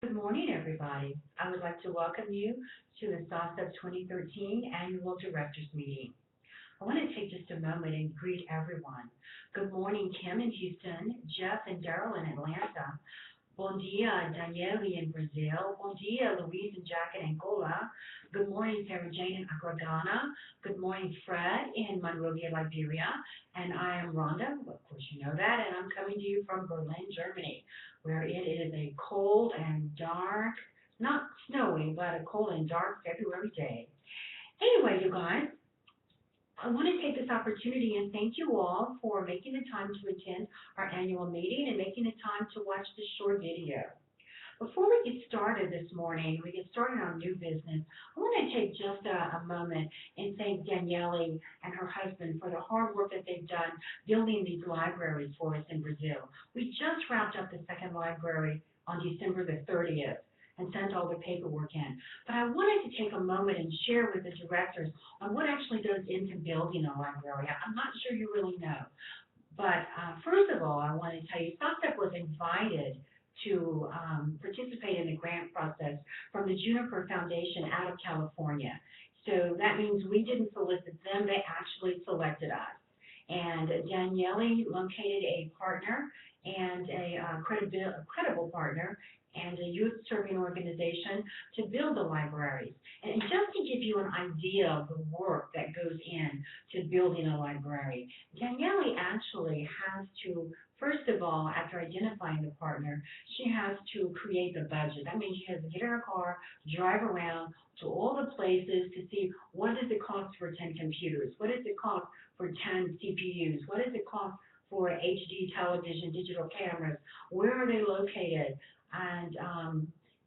Good morning, everybody. I would like to welcome you to the SASA 2013 Annual Directors Meeting. I want to take just a moment and greet everyone. Good morning, Kim in Houston, Jeff and Daryl in Atlanta. Bom dia, Daniele in Brazil. Bom dia, Louise and Jack in Angola. Good morning, Sarah Jane in Accra, Ghana. Good morning, Fred in Monrovia, Liberia. And I am Rhonda, of course you know that, and I'm coming to you from Berlin, Germany, where it is a cold and dark, not snowy, but a cold and dark February day. Anyway, you guys, I want to take this opportunity and thank you all for making the time to attend our annual meeting and making the time to watch this short video. Before we get started this morning, we get started on new business, I want to take just a moment and thank Daniele and her husband for the hard work that they've done building these libraries for us in Brazil. We just wrapped up the second library on December the 30th and sent all the paperwork in. But I wanted to take a moment and share with the directors on what actually goes into building a library. I'm not sure you really know. But first of all, I want to tell you, SOSTEP was invited to participate in the grant process from the Juniper Foundation out of California. So that means we didn't solicit them, they actually selected us. And Daniele located a partner and a credible partner and a youth serving organization to build the libraries. And just to give you an idea of the work that goes in to building a library, Daniele actually has to, first of all, after identifying the partner, she has to create the budget. That means she has to get in her car, drive around to all the places to see what does it cost for 10 computers, what does it cost for 10 CPUs, what does it cost for HD television, digital cameras, where are they located? And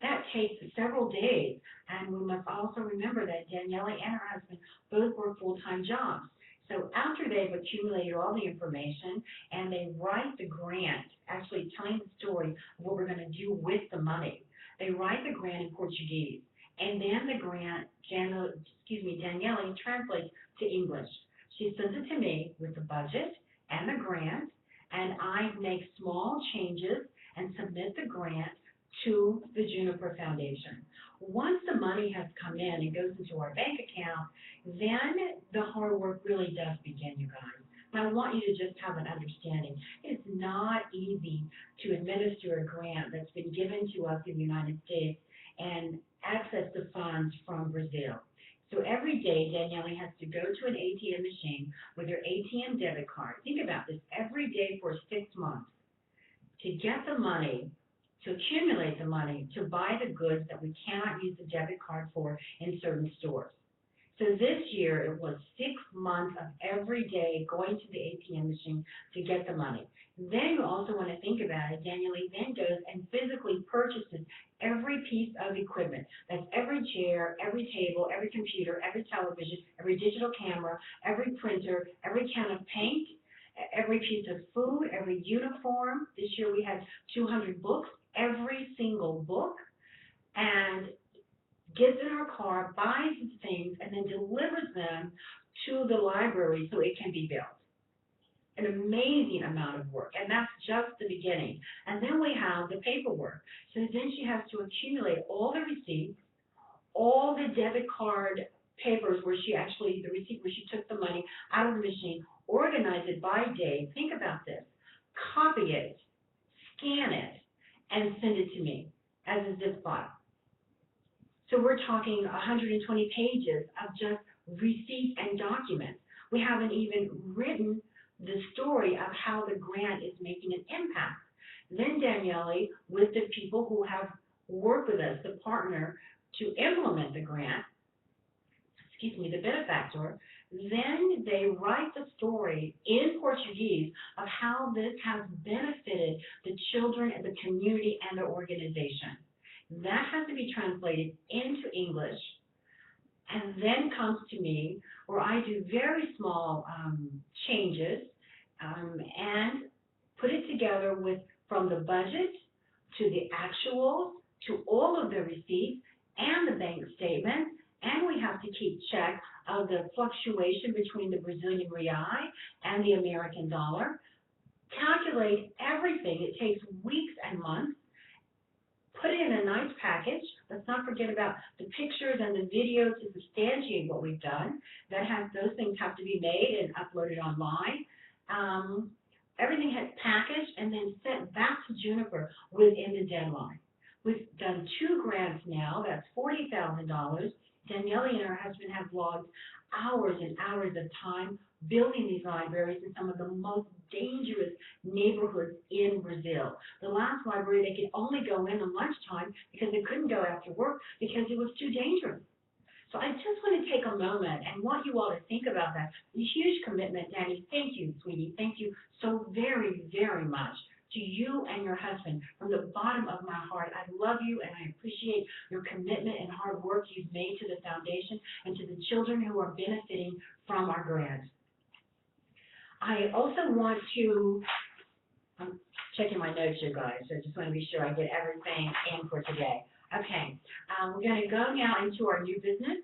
that takes several days. And we must also remember that Daniele and her husband both work full-time jobs. So after they've accumulated all the information and they write the grant, actually telling the story of what we're going to do with the money, they write the grant in Portuguese. And then the grant, Daniele translates to English. She sends it to me with the budget and the grant, and I make small changes and submit the grant to the Juniper Foundation. Once the money has come in and goes into our bank account, then the hard work really does begin, you guys. And I want you to just have an understanding. It's not easy to administer a grant that's been given to us in the United States and access the funds from Brazil. So every day, Daniele has to go to an ATM machine with her ATM debit card. Think about this, every day for 6 months to get the money, to accumulate the money, to buy the goods that we cannot use the debit card for in certain stores. So this year, it was 6 months of every day going to the ATM machine to get the money. Then you also want to think about it. Daniele then goes and physically purchases every piece of equipment. That's every chair, every table, every computer, every television, every digital camera, every printer, every can of paint, every piece of food, every uniform. This year we had 200 books, every single book, and gets in her car, buys the things, and then delivers them to the library so it can be built. An amazing amount of work, and that's just the beginning. And then we have the paperwork. So then she has to accumulate all the receipts, all the debit card papers where she actually, the receipt where she took the money out of the machine, organize it by day. Think about this. Copy it, scan it, and send it to me as a zip file. So we're talking 120 pages of just receipts and documents. We haven't even written the story of how the grant is making an impact. Then Daniele, with the people who have worked with us, the partner, to implement the grant, the benefactor, then they write the story in Portuguese of how this has benefited the children and the community and the organization. That has to be translated into English and then comes to me where I do very small changes and put it together with from the budget to the actuals to all of the receipts and the bank statements, and we have to keep check of the fluctuation between the Brazilian real and the American dollar, calculate everything. It takes weeks and months, put it in a nice package. Let's not forget about the pictures and the video to substantiate what we've done. Those things have to be made and uploaded online. Everything has packaged and then sent back to Juniper within the deadline. We've done 2 grants now. That's $40,000. Danielle and her husband have logged hours and hours of time building these libraries in some of the most dangerous neighborhoods in Brazil. The last library, they could only go in at lunchtime because they couldn't go after work because it was too dangerous. So I just want to take a moment and want you all to think about that. A huge commitment, Danny. Thank you, sweetie. Thank you so very, very much to you and your husband from the bottom of my heart. I love you and I appreciate your commitment and hard work you've made to the foundation and to the children who are benefiting from our grant. I also want to, I'm checking my notes here, guys, so I just want to be sure I get everything in for today. Okay, we're going to go now into our new business.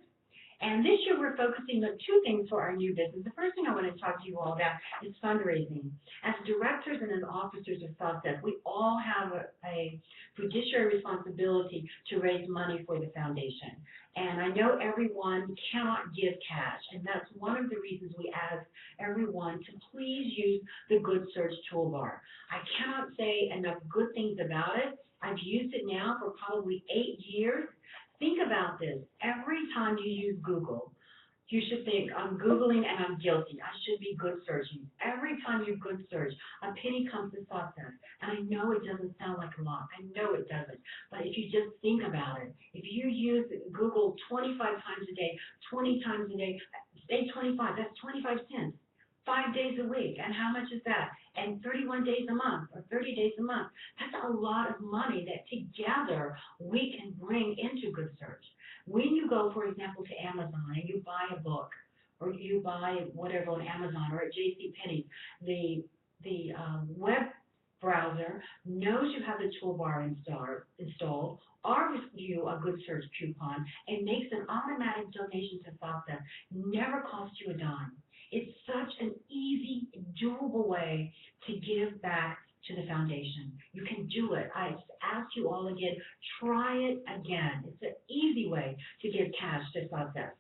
And this year we're focusing on 2 things for our new business. The first thing I want to talk to you all about is fundraising. As directors and as officers of SASEP, we all have a fiduciary responsibility to raise money for the foundation. And I know everyone cannot give cash, and that's one of the reasons we ask everyone to please use the Good Search toolbar. I cannot say enough good things about it. I've used it now for probably 8 years. Think about this. Every time you use Google, you should think, I'm Googling and I'm guilty. I should be good searching. Every time you good search, a penny comes to SASEP. And I know it doesn't sound like a lot. I know it doesn't. But if you just think about it, if you use Google 25 times a day, 20 times a day, say 25, that's 25 cents. 5 days a week, and how much is that? And 31 days a month, or 30 days a month. That's a lot of money that together we can bring into Good Search. When you go, for example, to Amazon and you buy a book, or you buy whatever on Amazon or at JCPenney's, the web browser knows you have the toolbar installed, offers you a Good Search coupon, and makes an automatic donation to SASEP. Never costs you a dime. It's such an easy, doable way to give back to the foundation. You can do it. I ask you all again, try it again. It's an easy way to give cash to SASEP.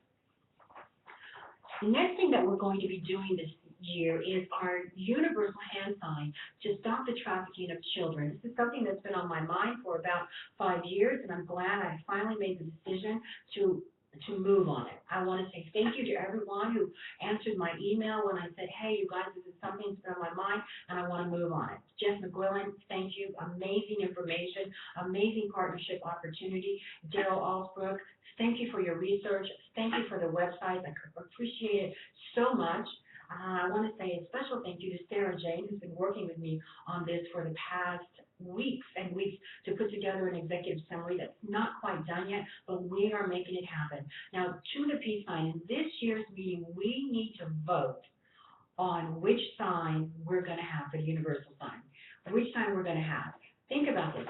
The next thing that we're going to be doing this year is our universal hand sign to stop the trafficking of children. This is something that's been on my mind for about 5 years, and I'm glad I finally made the decision to move on it. I want to say thank you to everyone who answered my email when I said, hey, you guys, this is something that's been on my mind, and I want to move on it. Jeff McGuillan, thank you. Amazing information, amazing partnership opportunity. Daryl Alsbrook, thank you for your research. Thank you for the website. I appreciate it so much. I want to say a special thank you to Sarah Jane, who's been working with me on this for the past weeks and weeks to put together an executive summary that's not quite done yet, but we are making it happen. Now, to the peace sign, in this year's meeting, we need to vote on which sign we're going to have for the universal sign, which sign we're going to have. Think about this.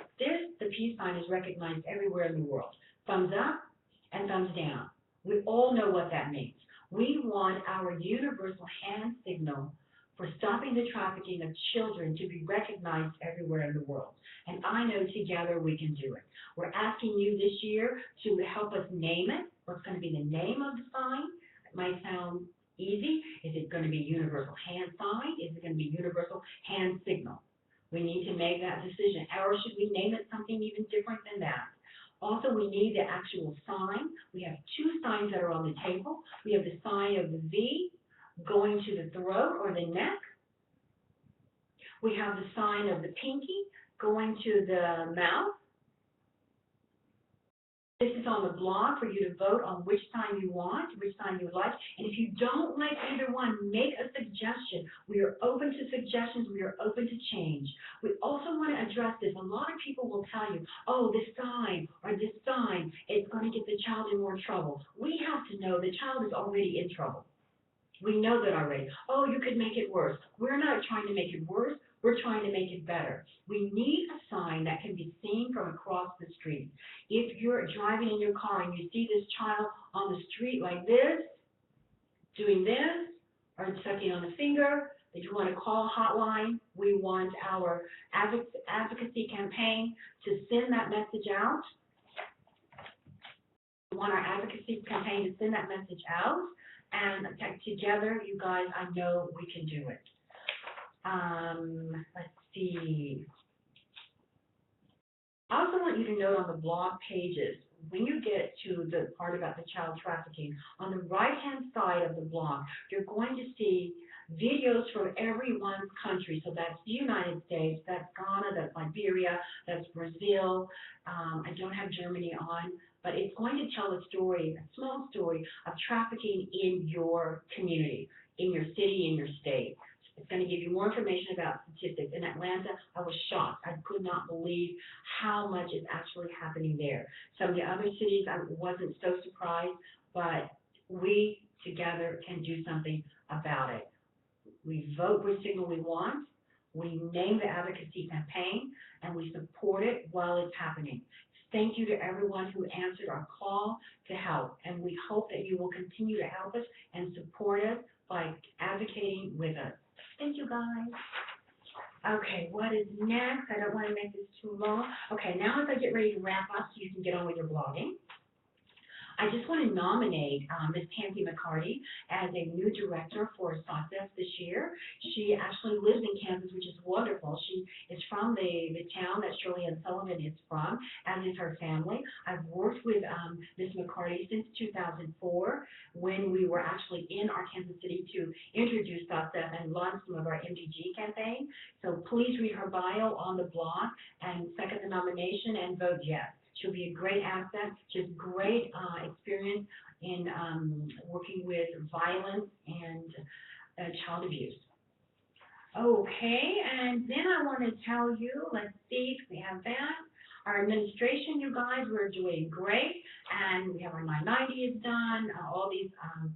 The peace sign is recognized everywhere in the world. Thumbs up and thumbs down. We all know what that means. We want our universal hand signal for stopping the trafficking of children to be recognized everywhere in the world. And I know together we can do it. We're asking you this year to help us name it. What's going to be the name of the sign? It might sound easy. Is it going to be universal hand sign? Is it going to be universal hand signal? We need to make that decision. Or should we name it something even different than that? Also, we need the actual sign. We have 2 signs that are on the table. We have the sign of the V going to the throat or the neck. We have the sign of the pinky going to the mouth. This is on the blog for you to vote on which sign you want, which sign you like. And if you don't like either one, make a suggestion. We are open to suggestions. We are open to change. We also want to address this. A lot of people will tell you, oh, this sign or this sign is going to get the child in more trouble. We have to know the child is already in trouble. We know that already. Oh, you could make it worse. We're not trying to make it worse. We're trying to make it better. We need a sign that can be seen from across the street. If you're driving in your car and you see this child on the street like this, doing this, or sucking on a finger, that you want to call a hotline, we want our advocacy campaign to send that message out. We want our advocacy campaign to send that message out, and together, you guys, I know we can do it. Let's see. I also want you to note on the blog pages, when you get to the part about the child trafficking, on the right-hand side of the blog, you're going to see videos from everyone's country. So that's the United States, that's Ghana, that's Liberia, that's Brazil. I don't have Germany on, but it's going to tell a story, a small story of trafficking in your community, in your city, in your state. It's going to give you more information about statistics. In Atlanta, I was shocked. I could not believe how much is actually happening there. Some of the other cities, I wasn't so surprised, but we together can do something about it. We vote which signal we want, we name the advocacy campaign, and we support it while it's happening. Thank you to everyone who answered our call to help, and we hope that you will continue to help us and support us by advocating with us. Thank you, guys. Okay, what is next? I don't want to make this too long. Okay, now as I get ready to wrap up so you can get on with your blogging, I just want to nominate Ms. Tansy McCarty as a new director for SOSF this year. She actually lives in Kansas, which is wonderful. She is from the town that Shirley Ann Sullivan is from, as is her family. I've worked with Ms. McCarty since 2004 when we were actually in our Kansas City to introduce SOSF and launch some of our MDG campaign. So please read her bio on the blog and second the nomination and vote yes. She'll be a great asset. She has great experience in working with violence and child abuse. Okay, and then I want to tell you, let's see if we have that. Our administration, you guys, we're doing great, and we have our 990 is done. All these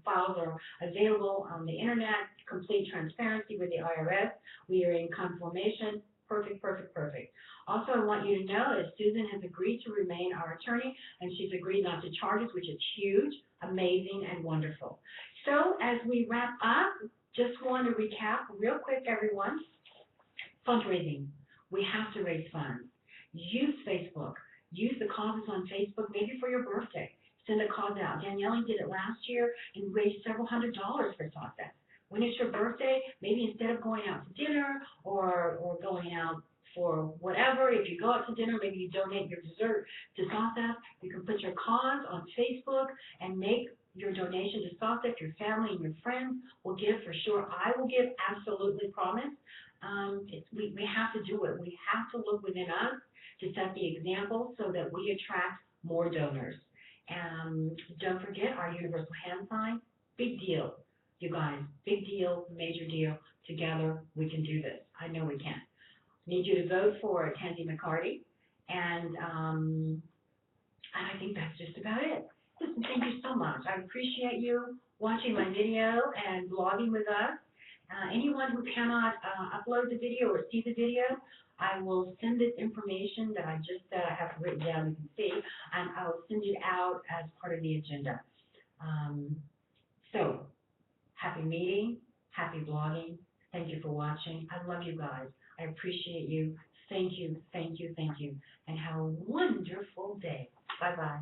files are available on the internet, complete transparency with the IRS. We are in confirmation. Perfect, perfect, perfect. Also, I want you to know that Susan has agreed to remain our attorney, and she's agreed not to charge us, which is huge, amazing, and wonderful. So as we wrap up, just want to recap real quick, everyone. Fundraising. We have to raise funds. Use Facebook. Use the causes on Facebook, maybe for your birthday. Send a cause out. Danielle did it last year and raised several $100s for SOSF. When it's your birthday, maybe instead of going out to dinner or going out for whatever, if you go out to dinner, maybe you donate your dessert to SOSF. You can put your cause on Facebook and make your donation to SOSF. Your family and your friends will give for sure. I will give, absolutely promise. We have to do it. We have to look within us to set the example so that we attract more donors. Don't forget our universal hand sign. Big deal, you guys. Big deal, major deal. Together, we can do this. I know we can. Need you to vote for Tansy McCarty, and I think that's just about it. Listen, thank you so much. I appreciate you watching my video and blogging with us. Anyone who cannot upload the video or see the video, I will send this information that I just said I have written down, you can see, and I will send it out as part of the agenda. So, happy meeting, happy blogging. Thank you for watching. I love you guys. I appreciate you. Thank you, thank you, thank you. And have a wonderful day. Bye-bye.